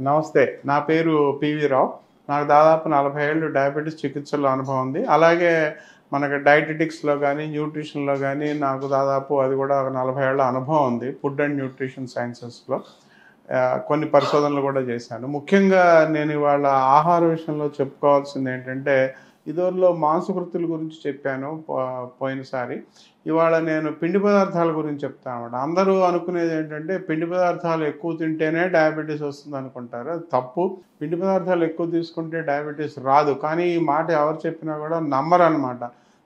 నమస్తే. నా పేరు పివి రావు. నాకు దాదాపు 40 ఏళ్ళు డయాబెటిస్ చికిత్సలో అనుభవం ఉంది. అలాగే మనకి డైటెటిక్స్‌లో గానీ, న్యూట్రిషన్‌లో గానీ నాకు దాదాపు అది కూడా ఒక 40 ఏళ్ల అనుభవం ఉంది. ఫుడ్ అండ్ న్యూట్రిషన్ సైన్సెస్‌లో. కొన్ని పరిశోధనలు కూడా చేశాను. ముఖ్యంగా నేను ఇవాళ ఆహార విషయంలో చెప్పుకోవాల్సిందేంటంటే, ఇదివరలో మాంసకృత్తుల గురించి చెప్పాను పోయినసారి. ఇవాళ నేను పిండి పదార్థాల గురించి చెప్తానన్నమాట. అందరూ అనుకునేదేంటంటే, పిండి పదార్థాలు ఎక్కువ తింటేనే డయాబెటిస్ వస్తుందనుకుంటారు. అది తప్పు. పిండి పదార్థాలు ఎక్కువ తీసుకుంటే డయాబెటిస్ రాదు. కానీ ఈ మాట ఎవరు చెప్పినా కూడా నమ్మరనమాట.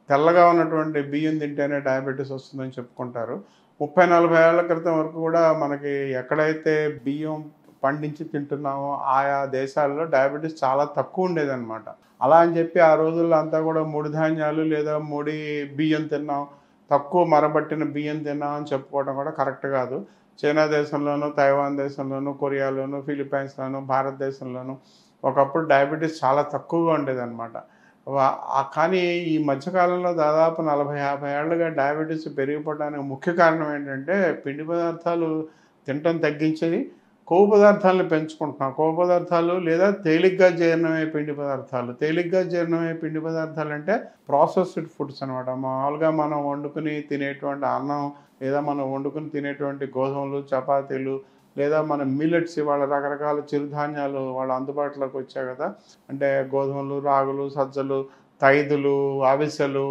తెల్లగా ఉన్నటువంటి బియ్యం తింటేనే డయాబెటిస్ వస్తుందని చెప్పుకుంటారు. 30, 40 ఏళ్ల క్రితం వరకు కూడా మనకి ఎక్కడైతే బియ్యం పండించి తింటున్నామో ఆయా దేశాల్లో డయాబెటిస్ చాలా తక్కువ ఉండేదన్నమాట. అలా అని చెప్పి ఆ రోజుల్లో అంతా కూడా ముడి ధాన్యాలు లేదా ముడి బియ్యం తిన్నాం, తక్కువ మరబట్టిన బియ్యం తిన్నాం అని చెప్పుకోవడం కూడా కరెక్ట్ కాదు. చైనా దేశంలోనూ, తైవాన్ దేశంలోనూ, కొరియాలోను, ఫిలిప్పైన్స్‌లోను, భారతదేశంలోను ఒకప్పుడు డయాబెటిస్ చాలా తక్కువగా ఉండేదన్నమాట. కానీ ఈ మధ్యకాలంలో దాదాపు 40, 50 ఏళ్లుగా డయాబెటిస్ పెరిగిపోవడానికి ముఖ్య కారణం ఏంటంటే, పిండి పదార్థాలు తినటం తగ్గించి కొవ్వు పదార్థాలను పెంచుకుంటున్నాం. కొవ్వు పదార్థాలు లేదా తేలిగ్గా జీర్ణమయ్యే పిండి పదార్థాలు. తేలిగ్గా జీర్ణమయ్యే పిండి పదార్థాలంటే ప్రాసెస్డ్ ఫుడ్స్ అనమాట. మామూలుగా మనం వండుకుని తినేటువంటి అన్నం, లేదా మనం వండుకుని తినేటువంటి గోధుమలు, చపాతీలు, లేదా మన మిల్లెట్స్ ఇవాళ రకరకాల చిరుధాన్యాలు వాళ్ళ అందుబాటులోకి వచ్చాయి కదా. అంటే గోధుమలు, రాగులు, సజ్జలు, తైదులు, అవిసెలు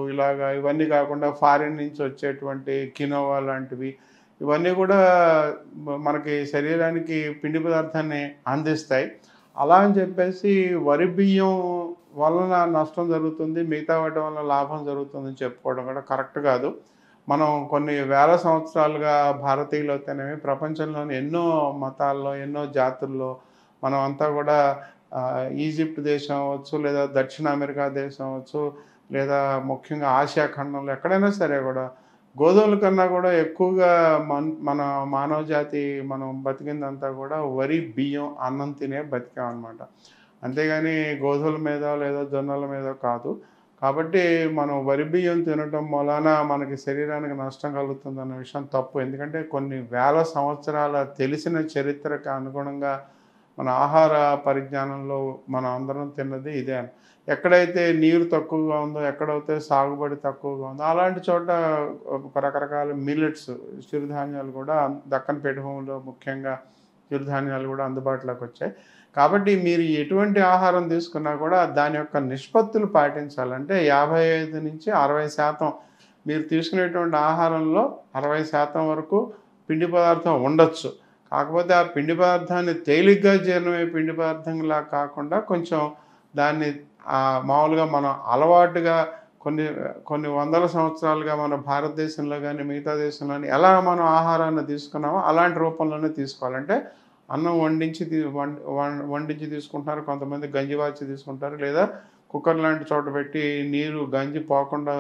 ఇవన్నీ కాకుండా ఫారిన్ నుంచి వచ్చేటువంటి కినోవా లాంటివి ఇవన్నీ కూడా మనకి శరీరానికి పిండి పదార్థాన్ని అందిస్తాయి. అలా అని చెప్పేసి వరి బియ్యం వలన నష్టం జరుగుతుంది, మిగతా వాటి వల్ల లాభం జరుగుతుందని చెప్పుకోవడం కూడా కరెక్ట్ కాదు. మనం కొన్ని వేల సంవత్సరాలుగా భారతీయులైతేనేమి ప్రపంచంలోని ఎన్నో మతాల్లో, ఎన్నో జాతుల్లో మనం అంతా కూడా ఈజిప్ట్ దేశం అవ్వచ్చు, లేదా దక్షిణ అమెరికా దేశం అవ్వచ్చు, లేదా ముఖ్యంగా ఆసియా ఖండంలో ఎక్కడైనా సరే కూడా గోధుమల కన్నా కూడా ఎక్కువగా మన మానవ జాతి మనం బతికిందంతా కూడా వరి, బియ్యం, అన్నం తినే బతికామన్నమాట. అంతేగాని గోధుమల మీద లేదా జొన్నల మీద కాదు. కాబట్టి మనం వరి బియ్యం తినటం మూలాన మనకి శరీరానికి నష్టం కలుగుతుందన్న విషయం తప్పు. ఎందుకంటే కొన్ని వేల సంవత్సరాల తెలిసిన చరిత్రకు అనుగుణంగా మన ఆహార పరిజ్ఞానంలో మనం అందరం తిన్నది ఇదే. ఎక్కడైతే నీరు తక్కువగా ఉందో, ఎక్కడైతే సాగుబడి తక్కువగా ఉందో అలాంటి చోట రకరకాల మిల్లెట్స్, చిరుధాన్యాలు కూడా దక్కన్ పీఠభూమిలో ముఖ్యంగా చిరుధాన్యాలు కూడా అందుబాటులోకి వచ్చాయి. కాబట్టి మీరు ఎటువంటి ఆహారం తీసుకున్నా కూడా దాని యొక్క నిష్పత్తులు పాటించాలంటే 55-60% మీరు తీసుకునేటువంటి ఆహారంలో 60% వరకు పిండి పదార్థం ఉండొచ్చు. కాకపోతే ఆ పిండి పదార్థాన్ని తేలిగ్గా జీర్ణమయ్యే పిండి పదార్థంలా కాకుండా కొంచెం దాన్ని మామూలుగా మనం అలవాటుగా కొన్ని వందల సంవత్సరాలుగా మన భారతదేశంలో కానీ మిగతా దేశంలో కానీ ఎలా మనం ఆహారాన్ని తీసుకున్నామో అలాంటి రూపంలోనే తీసుకోవాలంటే అన్నం వండించి తీసుకుంటున్నారు, కొంతమంది గంజి వార్చి తీసుకుంటారు, లేదా కుక్కర్ లాంటి చోట పెట్టి నీరు గంజి పోకుండా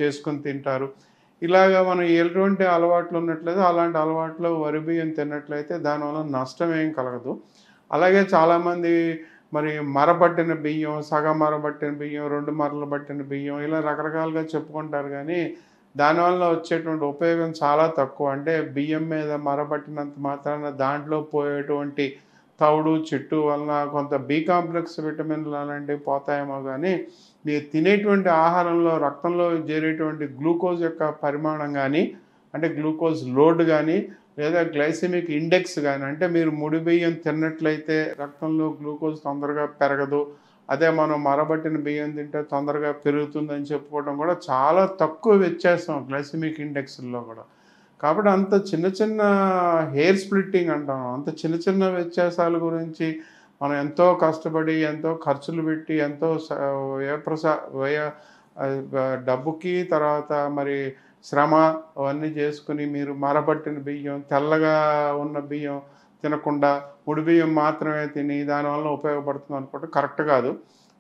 చేసుకుని తింటారు. ఇలాగా మనం ఎటువంటి అలవాట్లు ఉన్నట్లయితే అలాంటి అలవాట్లు వరి బియ్యం తిన్నట్లయితే దానివల్ల నష్టం ఏం కలగదు. అలాగే చాలామంది మరి మరబట్టిన బియ్యం, సగం మరబట్టిన బియ్యం, 2 మరలు బట్టిన బియ్యం ఇలా రకరకాలుగా చెప్పుకుంటారు. కానీ దానివల్ల వచ్చేటువంటి ఉపయోగం చాలా తక్కువ. అంటే బియ్యం మీద మరబట్టినంత మాత్రాన దాంట్లో పోయేటువంటి తవుడు, చిట్టు వలన కొంత బి కాంప్లెక్స్ విటమిన్లు అలాంటివి పోతాయేమో కానీ మీరు తినేటువంటి ఆహారంలో రక్తంలో చేరేటువంటి గ్లూకోజ్ యొక్క పరిమాణం కానీ, అంటే గ్లూకోజ్ లోడ్ కానీ, లేదా గ్లైసెమిక్ ఇండెక్స్ కానీ, అంటే మీరు ముడి బియ్యం తిన్నట్లయితే రక్తంలో గ్లూకోజ్ తొందరగా పెరగదు, అదే మనం మరబట్టిన బియ్యం తింటే తొందరగా పెరుగుతుందని చెప్పుకోవడం కూడా చాలా తక్కువ వ్యత్యాసం గ్లైసెమిక్ ఇండెక్స్లో కూడా. కాబట్టి అంత చిన్న చిన్న హెయిర్ స్ప్లిట్టింగ్ అంటాం, అంత చిన్న చిన్న వ్యత్యాసాల గురించి మనం ఎంతో కష్టపడి, ఎంతో ఖర్చులు పెట్టి, ఎంతో డబ్బుకి తర్వాత మరి శ్రమ అవన్నీ చేసుకుని మీరు మరబట్టిన బియ్యం, తెల్లగా ఉన్న బియ్యం తినకుండా ముడి బియ్యం మాత్రమే తిని దానివల్ల ఉపయోగపడుతుంది అనుకుంటే కరెక్ట్ కాదు.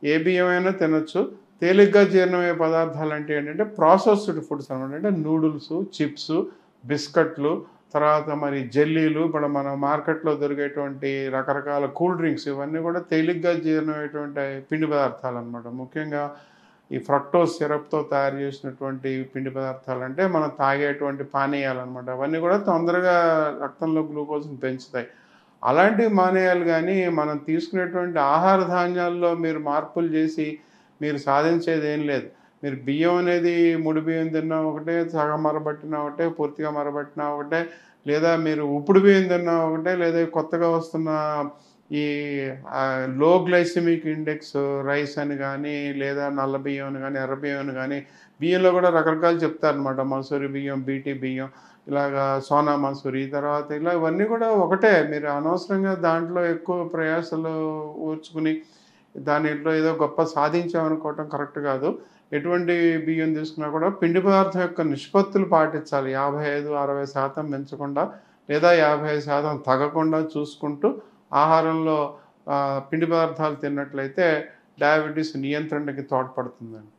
ఏ బియ్యం అయినా తినొచ్చు. తేలిగ్గా జీర్ణమయ్యే పదార్థాలు అంటే ఏంటంటే ప్రాసెస్డ్ ఫుడ్స్ అనమాట. అంటే నూడిల్స్, చిప్స్, బిస్కట్లు, తర్వాత మరి జెల్లీలు, ఇప్పుడు మన మార్కెట్లో దొరికేటువంటి రకరకాల కూల్ డ్రింక్స్ ఇవన్నీ కూడా తేలిగ్గా జీర్ణమయ్యేటువంటి పిండి పదార్థాలు అనమాట. ముఖ్యంగా ఈ ఫ్రక్టోస్ సిరప్తో తయారు చేసినటువంటి పిండి పదార్థాలు అంటే మనం తాగేటువంటి పానీయాలు అనమాట. అవన్నీ కూడా తొందరగా రక్తంలో గ్లూకోజ్ని పెంచుతాయి. అలాంటివి మానేయాలి. కానీ మనం తీసుకునేటువంటి ఆహార ధాన్యాల్లో మీరు మార్పులు చేసి మీరు సాధించేది ఏం లేదు. మీరు బియ్యం అనేది ముడి బియ్యం తిన్నా ఒకటే, సగం మరబట్టినా ఒకటే, పూర్తిగా మరబట్టినా ఒకటే, లేదా మీరు ఉప్పుడు బియ్యం తిన్నా ఒకటే, లేదా కొత్తగా వస్తున్న ఈ లో గ్లైసెమిక్ ఇండెక్స్ రైస్ అని కానీ, లేదా నల్ల బియ్యం అని కానీ, ఎర్ర బియ్యం అని కానీ, బియ్యంలో కూడా రకరకాలు చెప్తారనమాట. మసూరి బియ్యం, బీటీ బియ్యం, ఇలాగా సోనా మసూరి, తర్వాత ఇలా ఇవన్నీ కూడా ఒకటే. మీరు అనవసరంగా దాంట్లో ఎక్కువ ప్రయాసలు ఓర్చుకుని దానిలో ఏదో గొప్ప సాధించామనుకోవటం కరెక్ట్ కాదు. ఎటువంటి బియ్యం తీసుకున్నా కూడా పిండి పదార్థం యొక్క నిష్పత్తులు పాటించాలి. 55, 60% పెంచకుండా, లేదా 55% తగ్గకుండా చూసుకుంటూ ఆహారంలో పిండి పదార్థాలు తిన్నట్లయితే డయాబెటీస్ నియంత్రణకి తోడ్పడుతుందండి.